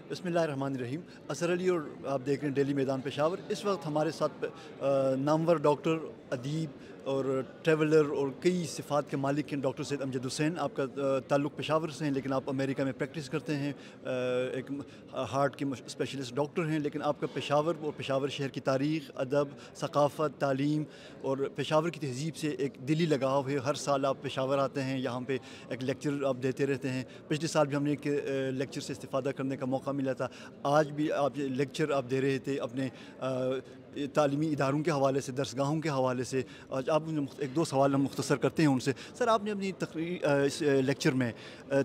بسم اللہ الرحمن الرحیم. اظہر علی اور آپ دیکھ رہے ہیں ڈیلی میدان پشاور. اس وقت ہمارے ساتھ نامور ڈاکٹر، ادیب اور ٹریولر اور کئی صفات کے مالک ہیں ڈاکٹر سید امجد حسین. آپ کا تعلق پشاور سے ہیں لیکن آپ امریکہ میں پریکٹس کرتے ہیں. ایک ہارٹ کے اسپیشلسٹ ڈاکٹر ہیں، لیکن آپ کا پشاور اور پشاور شہر کی تاریخ، ادب، ثقافت، تعلیم اور پشاور کی تہذیب سے ایک دلی لگاؤ ہے. ہر سال آپ پشاور آتے ہیں، یہاں پہ ایک لیکچر آپ دیتے رہتے ہیں. پچھلے سال بھی ہم نے ایک لیکچر سے استفادہ کرنے کا موقع ملا تھا. آج بھی آپ لیکچر آپ دے رہے تھے اپنے تعلیمی اداروں کے حوالے سے، درسگاہوں کے حوالے سے. آج آپ ایک دو سوال ہم مختصر کرتے ہیں ان سے. سر، آپ نے اپنی اس لیکچر میں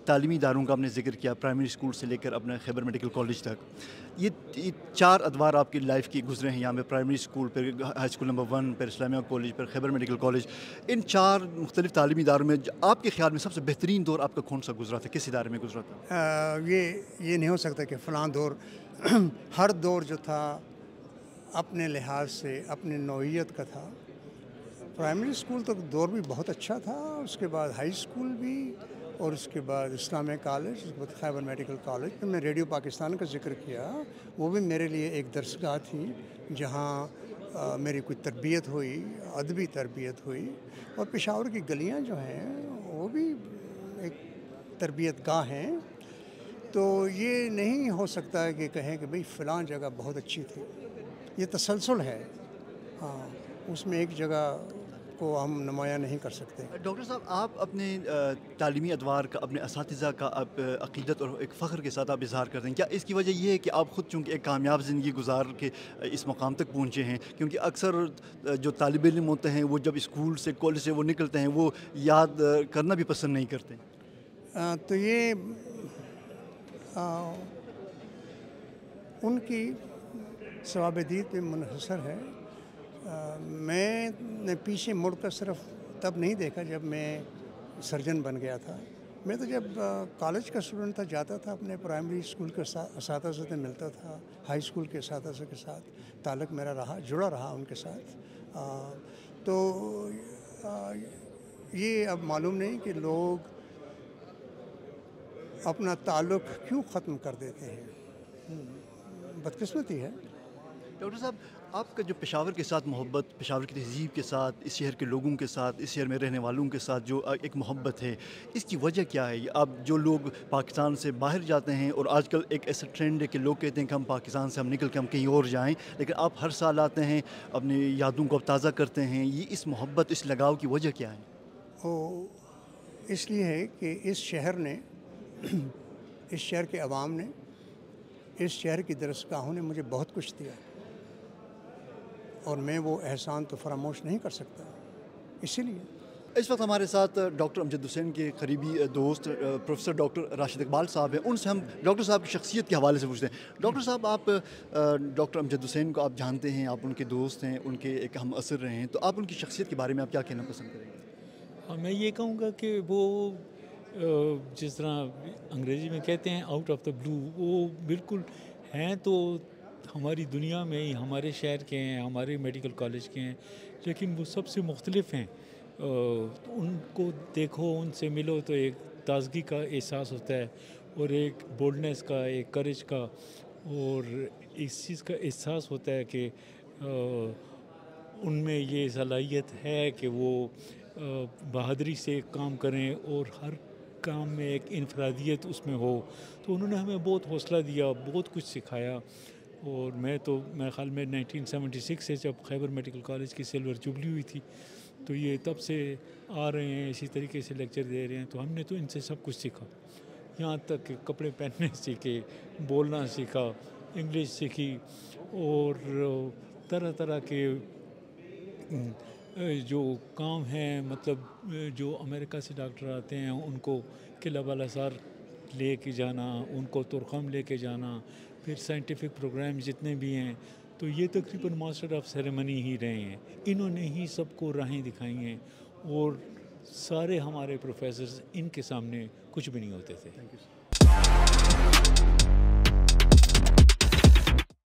تعلیمی اداروں کا آپ نے ذکر کیا، پرائمری اسکول سے لے کر اپنے خیبر میڈیکل کالج تک. یہ 4 ادوار آپ کی لائف کی گزرے ہیں یہاں پہ، پرائمری اسکول، پھر ہائی اسکول نمبر 1، پھر اسلامیہ کالج، پھر خیبر میڈیکل کالج. ان 4 مختلف تعلیمی اداروں میں آپ کے خیال میں سب سے بہترین دور آپ کا کون سا گزرا تھا؟ کس ادارے میں گزرا تھا؟ یہ نہیں ہو سکتا کہ فلاں دور ہر دور جو تھا اپنے لحاظ سے اپنے نوعیت کا تھا. پرائمری اسکول تو دور بھی بہت اچھا تھا، اس کے بعد ہائی اسکول بھی، اور اس کے بعد اسلامیہ کالج، اس کے بعد خیبر میڈیکل کالج. پھر میں ریڈیو پاکستان کا ذکر کیا، وہ بھی میرے لیے ایک درسگاہ تھی جہاں میری کوئی تربیت ہوئی، ادبی تربیت ہوئی. اور پشاور کی گلیاں جو ہیں وہ بھی ایک تربیت گاہ ہیں. تو یہ نہیں ہو سکتا ہے کہ کہیں کہ بھئی فلاں جگہ بہت اچھی تھی. یہ تسلسل ہے، ہاں، اس میں ایک جگہ کو ہم نمایاں نہیں کر سکتے. ڈاکٹر صاحب، آپ اپنے تعلیمی ادوار کا، اپنے اساتذہ کا آپ عقیدت اور ایک فخر کے ساتھ آپ اظہار کرتے ہیں. کیا اس کی وجہ یہ ہے کہ آپ خود چونکہ ایک کامیاب زندگی گزار کے اس مقام تک پہنچے ہیں؟ کیونکہ اکثر جو طالب علم ہوتے ہیں وہ جب اسکول سے، کالج سے وہ نکلتے ہیں، وہ یاد کرنا بھی پسند نہیں کرتے. تو یہ ان کی ثواب دید پہ منحصر ہے. میں نے پیچھے مڑ کر صرف تب نہیں دیکھا جب میں سرجن بن گیا تھا. میں تو جب کالج کا اسٹوڈنٹ تھا جاتا تھا اپنے پرائمری اسکول کے اساتذہ سے ملتا تھا، ہائی اسکول کے اساتذہ کے ساتھ تعلق میرا رہا، جڑا رہا ان کے ساتھ. تو یہ اب معلوم نہیں کہ لوگ اپنا تعلق کیوں ختم کر دیتے ہیں. بدقسمتی ہے. ڈاکٹر صاحب، آپ کا جو پشاور کے ساتھ محبت، پشاور کی تہذیب کے ساتھ، اس شہر کے لوگوں کے ساتھ، اس شہر میں رہنے والوں کے ساتھ جو ایک محبت ہے، اس کی وجہ کیا ہے؟ آپ جو لوگ پاکستان سے باہر جاتے ہیں، اور آج کل ایک ایسا ٹرینڈ ہے کہ لوگ کہتے ہیں کہ ہم پاکستان سے ہم نکل کے ہم کہیں اور جائیں، لیکن آپ ہر سال آتے ہیں، اپنی یادوں کو تازہ کرتے ہیں. یہ اس محبت، اس لگاؤ کی وجہ کیا ہے؟ اس لیے ہے کہ اس شہر نے، اس شہر کے عوام نے، اس شہر کی درسگاہوں نے مجھے بہت کچھ دیا، اور میں وہ احسان تو فراموش نہیں کر سکتا. اسی لیے اس وقت ہمارے ساتھ ڈاکٹر امجد حسین کے قریبی دوست پروفیسر ڈاکٹر راشد اقبال صاحب ہیں. ان سے ہم ڈاکٹر صاحب کی شخصیت کے حوالے سے پوچھتے ہیں. ڈاکٹر صاحب، آپ ڈاکٹر امجد حسین کو آپ جانتے ہیں، آپ ان کے دوست ہیں، ان کے ایک ہم اثر رہے ہیں، تو آپ ان کی شخصیت کے بارے میں آپ کیا کہنا پسند کریں گے؟ میں یہ کہوں گا کہ وہ جس طرح انگریزی میں کہتے ہیں آؤٹ آف دا بلو، وہ بالکل ہیں تو ہماری دنیا میں ہی، ہمارے شہر کے ہیں، ہمارے میڈیکل کالج کے ہیں، لیکن وہ سب سے مختلف ہیں. ان کو دیکھو، ان سے ملو تو ایک تازگی کا احساس ہوتا ہے، اور ایک بولڈنس کا، ایک کرج کا، اور اس چیز کا احساس ہوتا ہے کہ ان میں یہ صلاحیت ہے کہ وہ بہادری سے کام کریں، اور ہر کام میں ایک انفرادیت اس میں ہو. تو انہوں نے ہمیں بہت حوصلہ دیا، بہت کچھ سکھایا. اور میں خیال میں 1976 سے جب خیبر میڈیکل کالج کی سلور جوبلی ہوئی تھی، تو یہ تب سے آ رہے ہیں، اسی طریقے سے لیکچر دے رہے ہیں. تو ہم نے تو ان سے سب کچھ سیکھا، یہاں تک کہ کپڑے پہننے سیکھے، بولنا سیکھا، انگلش سیکھی، اور طرح طرح کے جو کام ہیں، مطلب جو امریکہ سے ڈاکٹر آتے ہیں ان کو قلعہ بالا سار لے کے جانا، ان کو ترخم لے کے جانا، پھر سائنٹیفک پروگرام جتنے بھی ہیں. تو یہ تقریباً ماسٹر آف سیریمنی ہی رہے ہیں. انہوں نے ہی سب کو راہیں دکھائی ہیں، اور سارے ہمارے پروفیسرز ان کے سامنے کچھ بھی نہیں ہوتے تھے.